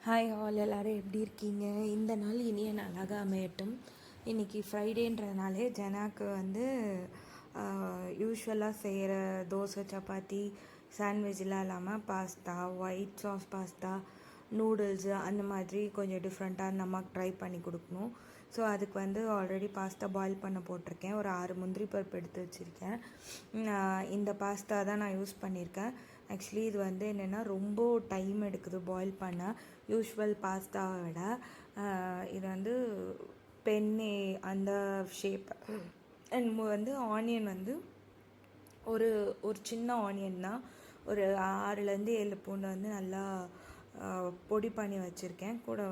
Hi all, எல்லோரும் எப்படி இருக்கீங்க? இந்த நாள் இனிய நாளாக அமையட்டும். இன்றைக்கி ஃப்ரைடேன்றதுனாலே ஜனாக்கு யூஸ்வலாக செய்கிற தோசை, சப்பாத்தி, சாண்ட்விட்ச்லாம் இல்லாமல் pasta, white sauce pasta, noodles அந்த மாதிரி கொஞ்சம் டிஃப்ரெண்ட்டாக அந்த அம்மாவுக்கு ட்ரை பண்ணி கொடுக்கணும். ஸோ அதுக்கு ஆல்ரெடி பாஸ்தா பாயில் பண்ண போட்டிருக்கேன். ஒரு 6 முந்திரி பருப்பு எடுத்து வச்சுருக்கேன். இந்த பாஸ்தா தான் நான் யூஸ் பண்ணியிருக்கேன். ஆக்சுவலி இது என்னென்னா ரொம்ப டைம் எடுக்குது பாயில் பண்ண, யூஸ்வல் பாஸ்தாவை விட. இது பென்னே அந்த ஷேப். அண்ட் ஆனியன் ஒரு ஒரு சின்ன ஆனியன் தான். ஒரு 6லேருந்து 7 பூண்டு நல்லா பொடி பண்ணி வச்சுருக்கேன். கூட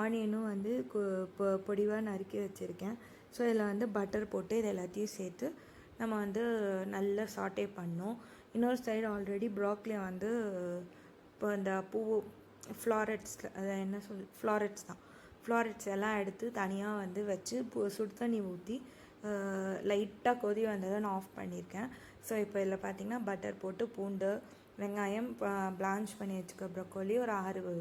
ஆனியனும் பொடிவாக நறுக்கி வச்சுருக்கேன். ஸோ இதில் பட்டர் போட்டு இது எல்லாத்தையும் சேர்த்து நம்ம நல்லா சாட்டே பண்ணோம். இன்னொரு சைடு ஆல்ரெடி ப்ராக்லி இப்போ இந்த ஃப்ளாரட்ஸ், அதை என்ன ஃப்ளாரட்ஸ் தான், ஃப்ளாரட்ஸ் எல்லாம் எடுத்து தனியாக வச்சு சுடு தண்ணி ஊற்றி லைட்டாக கொதி வந்ததை நான் ஆஃப் பண்ணியிருக்கேன். ஸோ இப்போ இதில் பார்த்திங்கன்னா பட்டர் போட்டு பூண்டு, வெங்காயம், பிளான்ச் பண்ணி வச்சுக்க ப்ரொக்கோலி, ஒரு 6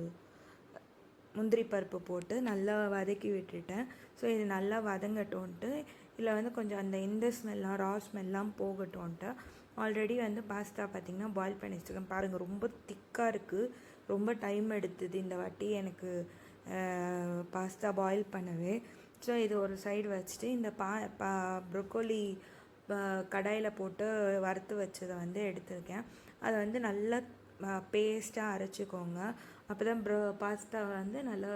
முந்திரி பருப்பு போட்டு நல்லா வதக்கி விட்டுட்டேன். ஸோ இது நல்லா வதங்கட்டோன்ட்டு இதில் கொஞ்சம் இந்த ஸ்மெல்லாம் ரா ஸ்மெல்லாம் போகட்டோன்ட்டு ஆல்ரெடி பாஸ்தா பார்த்திங்கன்னா பாயில் பண்ணி வச்சுருக்கேன். பாருங்கள், ரொம்ப திக்காக இருக்குது. ரொம்ப டைம் எடுத்தது இந்த வாட்டி எனக்கு பாஸ்தா பாயில் பண்ணவே. ஸோ இது ஒரு சைடு வச்சுட்டு இந்த ப்ரொக்கோலி கடாயில் போட்டு வறுத்து வச்சதை எடுத்திருக்கேன். அதை நல்லா பேஸ்ட்டாக அரைச்சிக்கோங்க. அப்போ தான் பாஸ்தா நல்லா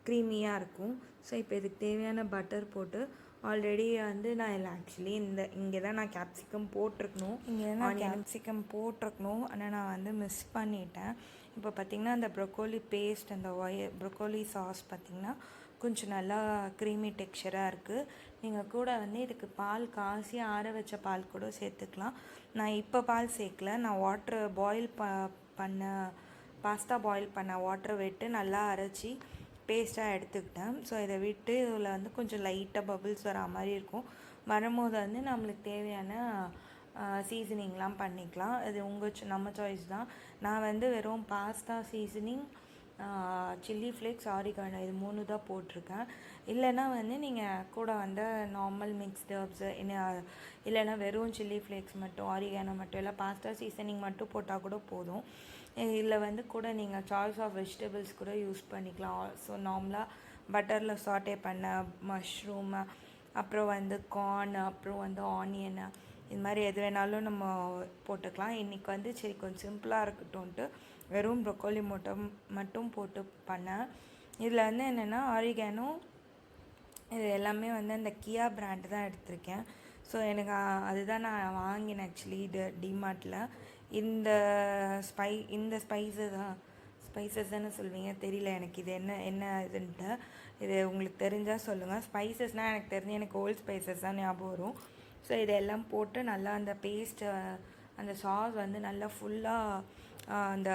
க்ரீமியாக இருக்கும். ஸோ இப்போ இதுக்கு தேவையான பட்டர் போட்டு ஆல்ரெடி நான் இல்லை, ஆக்சுவலி இங்கே தான் நான் கேப்சிகம் போட்டிருக்கணும். ஆனால் நான் மிஸ் பண்ணிட்டேன். இப்போ பார்த்திங்கன்னா அந்த ப்ரொக்கோலி பேஸ்ட், அந்த ப்ரொக்கோலி சாஸ் பார்த்திங்கன்னா கொஞ்சம் நல்லா க்ரீமி டெக்ஸ்சராக இருக்குது. நீங்கள் கூட இதுக்கு பால் காசி ஆற வச்ச பால் கூட சேர்த்துக்கலாம். நான் இப்போ பால் சேர்க்கல. நான் வாட்டர் பாயில் பண்ண பாஸ்தா பாயில் பண்ண வாட்டரை விட்டு நல்லா அரைச்சி பேஸ்ட்டாக எடுத்துக்கிட்டேன். ஸோ இதை விட்டு இதில் கொஞ்சம் லைட்டாக பபிள்ஸ் வரா மாதிரி இருக்கும். வரும்போது நம்மளுக்கு தேவையான சீசனிங்லாம் பண்ணிக்கலாம். அது நம்ம சாய்ஸ் தான். நான் வெறும் pasta seasoning, chilli flakes, oregano இது 3 தான் போட்டிருக்கேன். இல்லைன்னா நீங்கள் கூட நார்மல் மிக்ஸ்டு ஹர்ப்ஸ், இல்லைன்னா வெறும் சில்லி ஃப்ளேக்ஸ் மட்டும், ஆரிகானோ மட்டும், இல்லை பாஸ்தா சீசனிங் மட்டும் போட்டால் கூட போதும். இதில் கூட நீங்கள் சாய்ஸ் ஆஃப் வெஜிடபிள்ஸ் கூட யூஸ் பண்ணிக்கலாம். ஸோ நார்மலாக பட்டரில் சாட்டே பண்ண மஷ்ரூம், அப்புறம் கார்ன், அப்புறம் ஆனியன், இது மாதிரி எது வேணாலும் நம்ம போட்டுக்கலாம். இன்றைக்கி சரி கொஞ்சம் சிம்பிளாக இருக்கட்டும்ன்ட்டு வெறும் ப்ரொக்கோலி மட்டும் போட்டு பண்ணேன். இதில் என்னென்னா ஆரிகானோ இது எல்லாமே அந்த கியா பிராண்டு தான் எடுத்திருக்கேன். ஸோ எனக்கு அதுதான் நான் வாங்கினேன் ஆக்சுவலி இது டிமார்ட்டில். இந்த ஸ்பைசஸ் தானே சொல்வீங்க, தெரியல எனக்கு இது என்ன இதுன்ட்டு. இது உங்களுக்கு தெரிஞ்சால் சொல்லுங்கள். ஸ்பைசஸ்னால் எனக்கு தெரிஞ்சு எனக்கு ஓல்ட் ஸ்பைசஸ் தான் ஞாபகம் வரும். ஸோ இதெல்லாம் போட்டு நல்லா அந்த பேஸ்ட்டு, அந்த சாஸ் நல்லா ஃபுல்லாக அந்த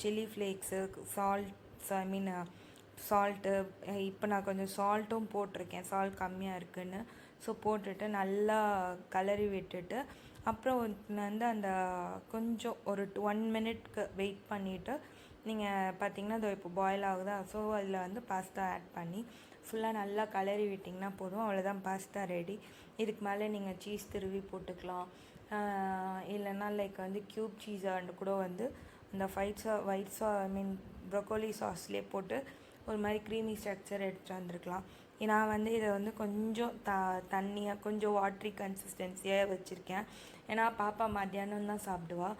சில்லி ஃப்ளேக்ஸு, சால்ட்டு, இப்போ நான் கொஞ்சம் சால்ட்டும் போட்டிருக்கேன், சால்ட் கம்மியாக இருக்குதுன்னு. ஸோ போட்டுட்டு நல்லா கலரி விட்டுட்டு அப்புறம் அந்த கொஞ்சம் ஒரு 1 மினிட்க்கு வெயிட் பண்ணிவிட்டு நீங்கள் பார்த்தீங்கன்னா அது இப்போ பாயில் ஆகுதா. ஸோ அதில் பாஸ்தா ஆட் பண்ணி ஃபுல்லாக நல்லா கலரி விட்டிங்கன்னா போதும். அவ்வளோதான், பாஸ்தா ரெடி. இதுக்கு மேலே நீங்கள் சீஸ் திருவி போட்டுக்கலாம். இல்லைன்னா லைக் க்யூப் சீஸ் கூட அந்த ப்ரொக்கோலி சாஸ்லேயே போட்டு ஒரு மாதிரி க்ரீமி ஸ்ட்ரக்சர் எடுத்துகிட்டு வந்திருக்கலாம். நான் இதை கொஞ்சம் தண்ணியாக, கொஞ்சம் வாட்ரி கன்சிஸ்டன்சியாக வச்சுருக்கேன். ஏன்னா பாப்பா மத்தியானம் தான் சாப்பிடுவா.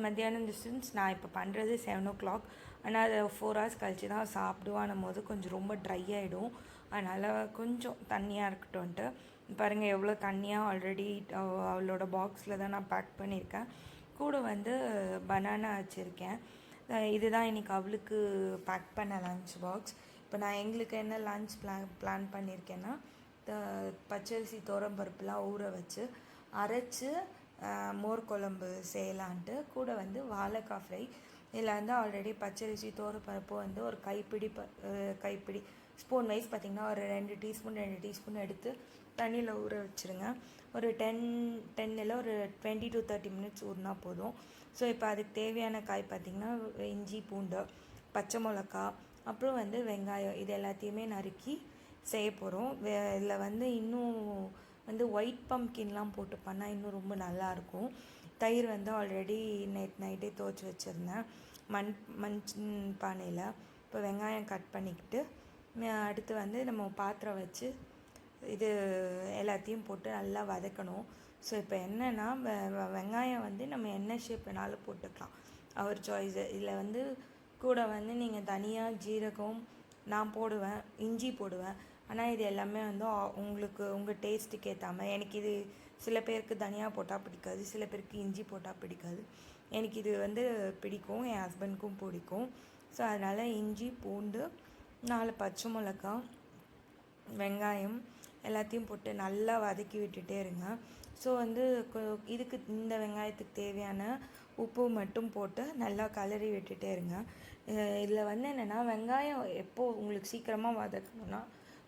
மத்தியானம் டிஸ்டன்ஸ் நான் இப்போ பண்ணுறது 7 o'clock. ஆனால் அதை 4 hours கழிச்சு தான் சாப்பிடுவான்னும் போது கொஞ்சம் ரொம்ப ட்ரை ஆகிடும். அதனால் கொஞ்சம் தண்ணியாக இருக்கட்டும்ன்ட்டு பாருங்கள் எவ்வளோ தண்ணியாக ஆல்ரெடி அவளோட பாக்ஸில் தான் நான் பேக் பண்ணியிருக்கேன். கூட பனானா வச்சுருக்கேன். இதுதான் இன்றைக்கி அவளுக்கு பேக் பண்ண லன்ச் பாக்ஸ். இப்போ நான் எங்களுக்கு என்ன லன்ச் பிளான் பண்ணியிருக்கேன்னா, பச்சரிசி பருப்புலாம் ஊற வச்சு அரைச்சி மோர் குழம்பு செய்யலான்ட்டு. கூட வாழைக்காய் ஃப்ரை. இதில் ஆல்ரெடி பச்சரிசி பருப்பு ஒரு கைப்பிடி ஸ்பூன் வைஸ் பார்த்திங்கன்னா ஒரு 2 டீஸ்பூன் எடுத்து தண்ணியில் ஊற வச்சுருங்க. ஒரு 10 இல்லை ஒரு 20 to 30 minutes ஊறினா போதும். ஸோ இப்போ அதுக்கு தேவையான காய் பார்த்திங்கன்னா இஞ்சி பூண்டு, பச்சை மிளகா, அப்புறம் வந்து வெங்காயம் இது எல்லாத்தையுமே நறுக்கி செய்ய போகிறோம். இதில் வந்து இன்னும் வந்து ஒயிட் பம்ப்கின்லாம் போட்டு பண்ணால் இன்னும் ரொம்ப நல்லாயிருக்கும். தயிர் வந்து ஆல்ரெடி நேற்று நைட்டே துவச்சி வச்சுருந்தேன் மண் பானையில். இப்போ வெங்காயம் கட் பண்ணிக்கிட்டு அடுத்து வந்து நம்ம பாத்திரம் வச்சு இது எல்லாத்தையும் போட்டு நல்லா வதக்கணும். ஸோ இப்போ என்னென்னா வெங்காயம் வந்து நம்ம என்ன ஷேப் வேணாலும் போட்டுக்கலாம், அவர் சாய்ஸு. இதில் வந்து கூட வந்து நீங்கள் தனியா, ஜீரகம் நான் போடுவேன், இஞ்சி போடுவேன். ஆனால் இது எல்லாமே வந்து உங்களுக்கு உங்கள் டேஸ்ட்டுக்கு ஏற்ற மாதிரி. எனக்கு இது சில பேருக்கு தனியா போட்டால் பிடிக்காது, சில பேருக்கு இஞ்சி போட்டால் பிடிக்காது. எனக்கு இது வந்து பிடிக்கும், என் ஹஸ்பண்டுக்கும் பிடிக்கும். ஸோ அதனால் இஞ்சி, பூண்டு, 4 பச்சை மிளகா, வெங்காயம் எல்லாத்தையும் போட்டு நல்லா வதக்கி விட்டுட்டே இருங்க. ஸோ வந்து இதுக்கு இந்த வெங்காயத்துக்கு தேவையான உப்பு மட்டும் போட்டு நல்லா கலரி விட்டுட்டே இருங்க. இதில் வந்து என்னென்னா வெங்காயம் எப்போது உங்களுக்கு சீக்கிரமாக வதக்கணும்னா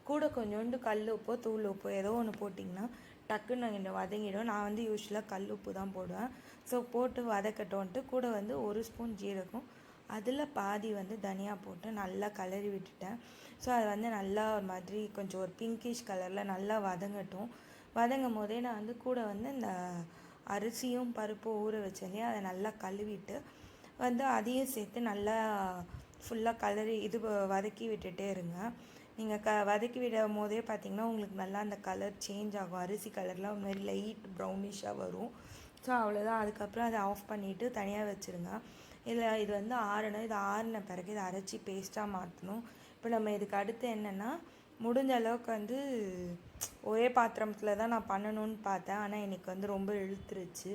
கூட கொஞ்சோண்டு கல் உப்போ தூள் உப்போ ஏதோ ஒன்று போட்டிங்கன்னா டக்குன்னு வதங்கிடும். நான் வந்து யூஸ்வலாக கல் உப்பு தான் போடுவேன். ஸோ போட்டு வதக்கட்டோன்ட்டு கூட வந்து 1 ஸ்பூன் ஜீரகம், அதில் பாதி வந்து தனியா போட்டு நல்லா கலரி விட்டுட்டேன். ஸோ அது வந்து நல்லா ஒரு மாதிரி கொஞ்சம் ஒரு பிங்கிஷ் கலரில் நல்லா வதங்கட்டும். வதங்கும் போதே நான் வந்து கூட வந்து இந்த அரிசியும் பருப்பும் ஊற வச்சேன், அதை நல்லா கழுவிட்டு வந்து அதையும் சேர்த்து நல்லா ஃபுல்லாக கலரி வதக்கி விட்டுட்டே இருங்க. நீங்கள் வதக்கி விடும் போதே பார்த்திங்கன்னா உங்களுக்கு நல்லா அந்த கலர் சேஞ்ச் ஆகும். அரிசி கலர்லாம் ஒரு மாதிரி லைட் ப்ரௌனிஷாக வரும். ஸோ அவ்வளோதான். அதுக்கப்புறம் அதை ஆஃப் பண்ணிவிட்டு தனியாக வச்சுருங்க. இது வந்து ஆறணும். இது ஆறின பிறகு இதை அரைச்சி பேஸ்ட்டாக மாற்றணும். இப்போ நம்ம இதுக்கு அடுத்து என்னென்னா முடிஞ்ச அளவுக்கு வந்து ஒரே பாத்திரத்தில் தான் நான் பண்ணணும்னு பார்த்தேன். ஆனால் எனக்கு வந்து ரொம்ப இழுத்துருச்சு.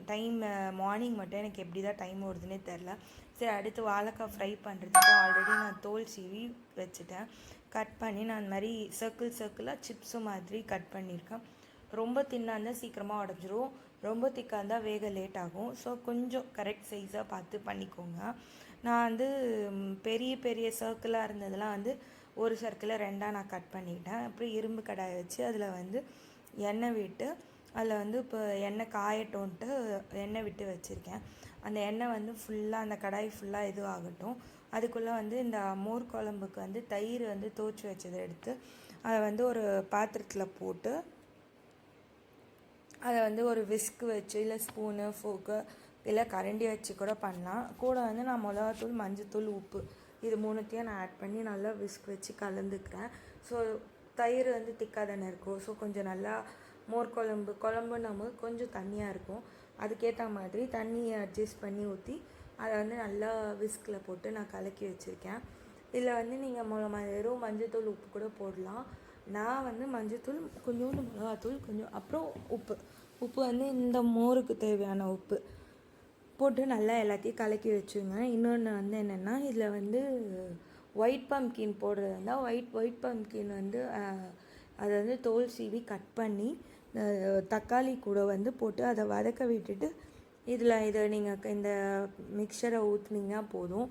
டைம் மார்னிங் மட்டும் எனக்கு எப்படி தான் டைம் வருதுன்னே தெரில. சரி, அடுத்து வாழைக்காய் ஃப்ரை பண்ணுறதுக்கு ஆல்ரெடி நான் தோல் சீவி வச்சுட்டேன். கட் பண்ணி நான் அந்த மாதிரி சர்க்கிளாக சிப்ஸு மாதிரி கட் பண்ணியிருக்கேன். ரொம்ப தின்னாக இருந்தால் சீக்கிரமாக உடஞ்சிரும், ரொம்ப திக்காக இருந்தால் வேக லேட் ஆகும். ஸோ கொஞ்சம் கரெக்ட் சைஸாக பார்த்து பண்ணிக்கோங்க. நான் வந்து பெரிய பெரிய சர்க்கிளாக இருந்ததெல்லாம் வந்து ஒரு சர்க்கிளை 2ஆக நான் கட் பண்ணிக்கிட்டேன். அப்புறம் இரும்பு கடாயை வச்சு அதில் வந்து எண்ணெய் விட்டு அதில் வந்து இப்போ எண்ணெய் காயட்டோன்ட்டு எண்ணெய் விட்டு வச்சுருக்கேன். அந்த எண்ணெய் வந்து ஃபுல்லாக அந்த கடாய் ஃபுல்லாக இதுவாகட்டும். அதுக்குள்ளே வந்து இந்த மோர் குழம்புக்கு வந்து தயிர் வந்து தோச்சி வச்சதை எடுத்து அதை வந்து ஒரு பாத்திரத்தில் போட்டு அதை வந்து ஒரு விஸ்க் வச்சு இல்லை ஸ்பூனு, ஃபோக்கு இல்லை கரண்டி வச்சு கூட பண்ணலாம். கூட வந்து நான் மிளகாத்தூள், மஞ்சத்தூள், உப்பு இது 3த்தையும் நான் ஆட் பண்ணி நல்லா விஸ்க் வச்சு கலந்துக்கிறேன். ஸோ தயிர் வந்து திக்காக தானே இருக்கும். ஸோ கொஞ்சம் நல்லா மோர் குழம்புன்னும் போது கொஞ்சம் தண்ணியாக இருக்கும். அதுக்கேற்ற மாதிரி தண்ணியை அட்ஜஸ்ட் பண்ணி ஊற்றி அதை வந்து நல்லா விஸ்கில் போட்டு நான் கலக்கி வச்சுருக்கேன். இதில் வந்து நீங்கள் வெறும் மஞ்சத்தூள், உப்பு கூட போடலாம். நான் வந்து மஞ்சத்தூள், கொஞ்சோண்டு மிளகாத்தூள், கொஞ்சம் அப்புறம் உப்பு வந்து இந்த மோருக்கு தேவையான உப்பு போட்டு நல்லா எல்லாத்தையும் கலக்கி வச்சுங்க. இன்னொன்று வந்து என்னென்னா இதில் வந்து ஒயிட் பம்ப்கின் போடுறது இருந்தால் ஒயிட் பம்ப்கின் வந்து அதை வந்து தோல் சீவி கட் பண்ணி தக்காளி கூட வந்து போட்டு அதை வதக்க விட்டுட்டு இதை நீங்கள் இந்த மிக்சரை ஊற்றுனீங்கன்னா போதும்.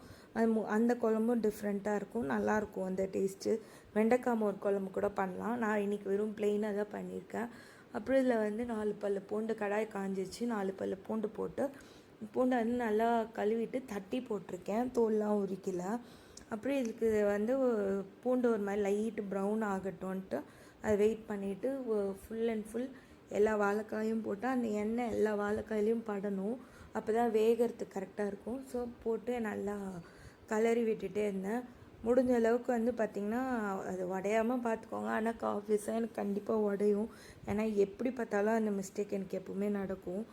அந்த குழம்பும் டிஃப்ரெண்ட்டாக இருக்கும், நல்லாயிருக்கும் அந்த டேஸ்ட்டு. வெண்டைக்காய் மோர் குழம்பு கூட பண்ணலாம். நான் இன்றைக்கி வெறும் ப்ளெயினாக தான் பண்ணியிருக்கேன். அப்புறம் இதில் வந்து 4 பல் பூண்டு, கடாய் காஞ்சிச்சு, 4 பல் பூண்டு போட்டு பூண்டை வந்து நல்லா கழுவிட்டு தட்டி போட்டிருக்கேன், தோல்லாம் உரிக்கல. அப்புறம் இதுக்கு வந்து பூண்டு ஒரு மாதிரி லைட் ப்ரௌன் ஆகட்டும்ன்ட்டு அதை வெயிட் பண்ணிவிட்டு ஃபுல் அண்ட் ஃபுல் எல்லா வாழைக்காயும் போட்டு அந்த எண்ணெய் எல்லா வாழைக்காயிலையும் படணும். அப்போ தான் வேகிறதுக்கு கரெக்டாக இருக்கும். ஸோ போட்டு நல்லா கலரி விட்டுட்டே இருந்தேன். முடிஞ்ச அளவுக்கு வந்து பார்த்திங்கன்னா அது உடையாமல் பார்த்துக்கோங்க. ஆனால் ஆஃபீஸாக எனக்கு கண்டிப்பாக உடையும். ஏன்னா எப்படி பார்த்தாலும் அந்த மிஸ்டேக் எனக்கு எப்பவுமே நடக்கும்.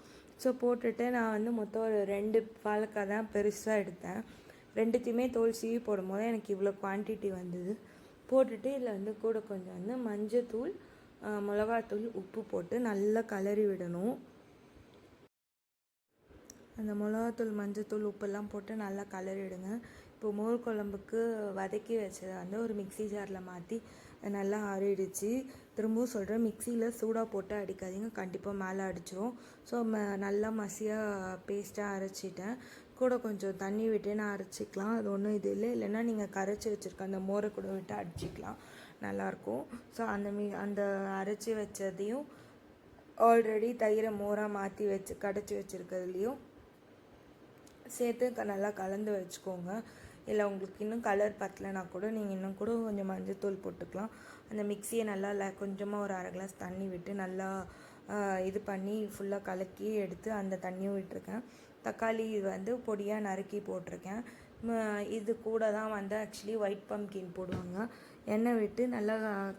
ஸோ போட்டுட்டு நான் வந்து மொத்தம் ஒரு 2 வாழைக்காய் தான் பெருசாக எடுத்தேன். 2த்தையுமே தோல் சீவி போடும்போது எனக்கு இவ்வளோ குவான்டிட்டி வந்தது. போட்டுட்டு இதில் வந்து கூட கொஞ்சம் வந்து மஞ்சத்தூள், மிளகாத்தூள், உப்பு போட்டு நல்லா கலரி விடணும். அந்த மிளகாத்தூள், மஞ்சத்தூள், உப்பெல்லாம் போட்டு நல்லா கலரி விடுங்க. இப்போ மோர் குழம்புக்கு வதக்கி வச்சதை வந்து ஒரு மிக்ஸி ஜாரில் மாற்றி நல்லா ஆறிடுச்சு. திரும்பவும் சொல்கிறேன், மிக்சியில் சூடாக போட்டு அடிக்காதீங்க, கண்டிப்பாக மேலே அடிச்சிரும். ஸோ நல்லா மசியாக பேஸ்ட்டாக அரைச்சிட்டேன். கூட கொஞ்சம் தண்ணி விட்டு நான் அரைச்சிக்கலாம், அது ஒன்றும் இது இல்லைன்னா நீங்கள் கரைச்சி வச்சுருக்க அந்த மோரை கூட விட்டு அடிச்சிக்கலாம், நல்லாயிருக்கும். ஸோ அந்த அரைச்சி வச்சதையும் ஆல்ரெடி தயிரை மோராக மாற்றி கடைச்சி வச்சுருக்கிறதுலையும் சேர்த்து நல்லா கலந்து வச்சுக்கோங்க. இல்லை உங்களுக்கு இன்னும் கலர் பத்தலைனா கூட நீங்கள் இன்னும் கூட கொஞ்சம் மஞ்சத்தூள் போட்டுக்கலாம். அந்த மிக்சியை நல்லா கொஞ்சமாக ஒரு அரை கிளாஸ் தண்ணி விட்டு நல்லா இது பண்ணி ஃபுல்லாக கலக்கி எடுத்து அந்த தண்ணியும் விட்டுருக்கேன். தக்காளி வந்து பொடியாக நறுக்கி போட்டிருக்கேன். இது கூட தான் வந்து ஆக்சுவலி ஒயிட் பம்கின் போடுவாங்க. எண்ணெய் விட்டு நல்லா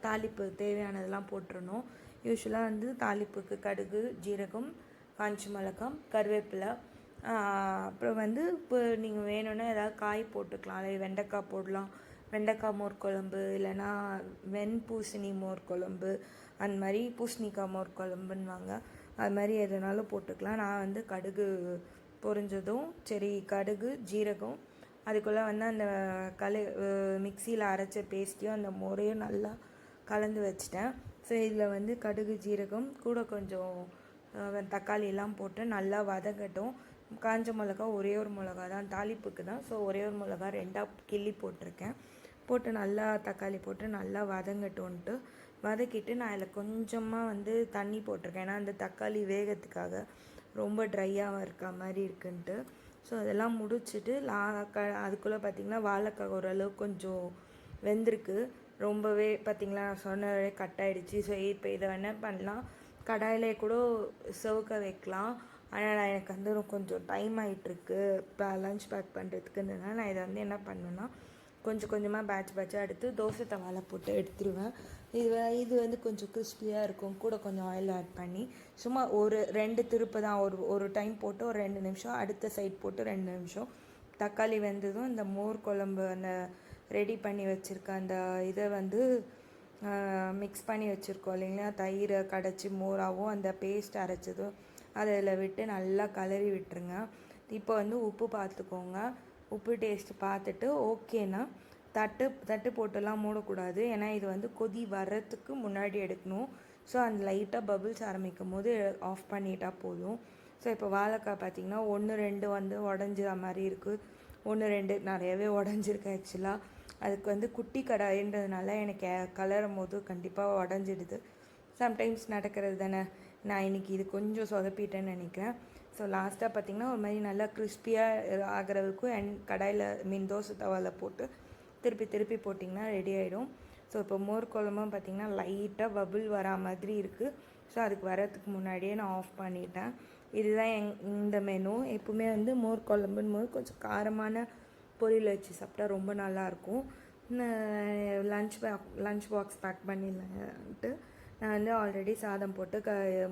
தாளிப்பு தேவையானதெல்லாம் போட்டுருணும். யூஸ்வலாக வந்து தாளிப்புக்கு கடுகு, ஜீரகம், காஞ்ச மிளகாய், கருவேப்பிலை, அப்புறம் வந்து இப்போ நீங்கள் வேணும்னா ஏதாவது காய் போட்டுக்கலாம். அதில் வெண்டைக்காய் போடலாம். வெண்டைக்காய் மோர் குழம்பு, இல்லைன்னா வெண்பூசணி மோர் குழம்பு, அந்த மாதிரி பூசணிக்காய் மோர் குழம்புன்னுவாங்க. அது மாதிரி எதுனாலும் போட்டுக்கலாம். நான் வந்து கடுகு பொரிஞ்சதும் சரி கடுகு, ஜீரகம், அதுக்குள்ளே வந்து அந்த மிக்சியில் அரைச்ச பேஸ்ட்டையும் அந்த மோரையும் நல்லா கலந்து வச்சிட்டேன். ஸோ இதில் வந்து கடுகு, ஜீரகம் கூட கொஞ்சம் தக்காளியெல்லாம் போட்டு நல்லா வதங்கட்டும். காஞ்ச மிளகா ஒரே ஒரு மிளகா தான் தாளிப்புக்கு தான். ஸோ ஒரே ஒரு மிளகா 2 கிள்ளி போட்டிருக்கேன். போட்டு நல்லா தக்காளி போட்டு நல்லா வதங்கட்டும்ன்ட்டு வதக்கிட்டு நான் அதில் கொஞ்சமாக வந்து தண்ணி போட்டிருக்கேன். ஏன்னா அந்த தக்காளி வேகத்துக்காக ரொம்ப ட்ரையாக இருக்க மாதிரி இருக்குன்ட்டு. ஸோ அதெல்லாம் முடிச்சுட்டு அதுக்குள்ளே பார்த்திங்கன்னா வாழைக்காய் ஓரளவுக்கு கொஞ்சம் வெந்திருக்கு. ரொம்பவே பார்த்திங்களா நான் சொன்னவே கட் ஆகிடுச்சு. ஸோ இப்போ இதை என்ன பண்ணலாம், கடாயிலே கூட சவுக்க வைக்கலாம். ஆனால் எனக்கு வந்து கொஞ்சம் டைம் ஆகிட்டுருக்கு இப்போ லஞ்ச் பேக் பண்ணுறதுக்குன்றதுனால நான் இதை வந்து என்ன பண்ணுவேன்னா கொஞ்சம் கொஞ்சமாக பேட்சாக எடுத்து தோசை தவாவில் போட்டு எடுத்துருவேன். இது வந்து கொஞ்சம் கிறிஸ்பியாக இருக்கும். கூட கொஞ்சம் ஆயில் ஆட் பண்ணி சும்மா ஒரு 2 திருப்பு தான், ஒரு டைம் போட்டு ஒரு 2 நிமிஷம், அடுத்த சைட் போட்டு 2 நிமிஷம். தக்காளி வெந்ததும் இந்த மோர் குழம்பு அந்த ரெடி பண்ணி வச்சுருக்க அந்த இதை வந்து மிக்ஸ் பண்ணி வச்சுருக்கோம் இல்லைங்களா, தயிரை கடைச்சி மோராகவும் அந்த பேஸ்ட் அரைச்சதும் அதில் விட்டு நல்லா கலரி விட்டுருங்க. இப்போ வந்து உப்பு பார்த்துக்கோங்க. உப்பு டேஸ்ட்டு பார்த்துட்டு ஓகேனா தட்டு போட்டுலாம் மூடக்கூடாது. ஏன்னா இது வந்து கொதி வர்றதுக்கு முன்னாடி எடுக்கணும். ஸோ அந்த லைட்டாக பபிள்ஸ் ஆரம்பிக்கும் போது ஆஃப் பண்ணிட்டால் போதும். ஸோ இப்போ வாழைக்காய் பார்த்திங்கன்னா 1-2 வந்து உடஞ்சிற மாதிரி இருக்குது. 1-2 நிறையவே உடஞ்சிருக்கு ஆக்சுவலாக. அதுக்கு வந்து குட்டி கடாயின்றதுனால எனக்கு கலரும் போது கண்டிப்பாக உடஞ்சிடுது. சம்டைம்ஸ் நடக்கிறது தானே. நான் இன்றைக்கி இது கொஞ்சம் சொதப்பிட்டேன்னு நினைக்கிறேன். ஸோ லாஸ்ட்டாக பார்த்திங்கன்னா ஒரு மாதிரி நல்லா கிறிஸ்பியாக ஆகிறதுக்கும் கடாயில் தோசை தவாவில் போட்டு திருப்பி போட்டிங்கன்னா ரெடி ஆகிடும். ஸோ இப்போ மோர் குழம்பும் பார்த்திங்கன்னா லைட்டாக பபுள் வரா மாதிரி இருக்குது. ஸோ அதுக்கு வரத்துக்கு முன்னாடியே நான் ஆஃப் பண்ணிட்டேன். இதுதான் இந்த மெனு. எப்பவுமே வந்து மோர் குழம்புன்னு போது கொஞ்சம் காரமான பொரியல் வச்சு சாப்பிட்டா ரொம்ப நல்லாயிருக்கும். லஞ்ச் பாக்ஸ் பேக் பண்ணிடலான்ட்டு நான் வந்து ஆல்ரெடி சாதம் போட்டு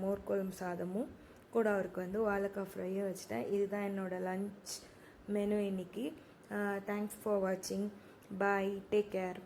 மோர் குழம்பு சாதமும் கூட அவருக்கு வந்து வாழைக்காய் ஃப்ரையும் வச்சுட்டேன். இதுதான் என்னோடய லஞ்ச் மெனு இன்றைக்கி. தேங்க்ஸ் ஃபார் வாட்சிங். Bye. Take care.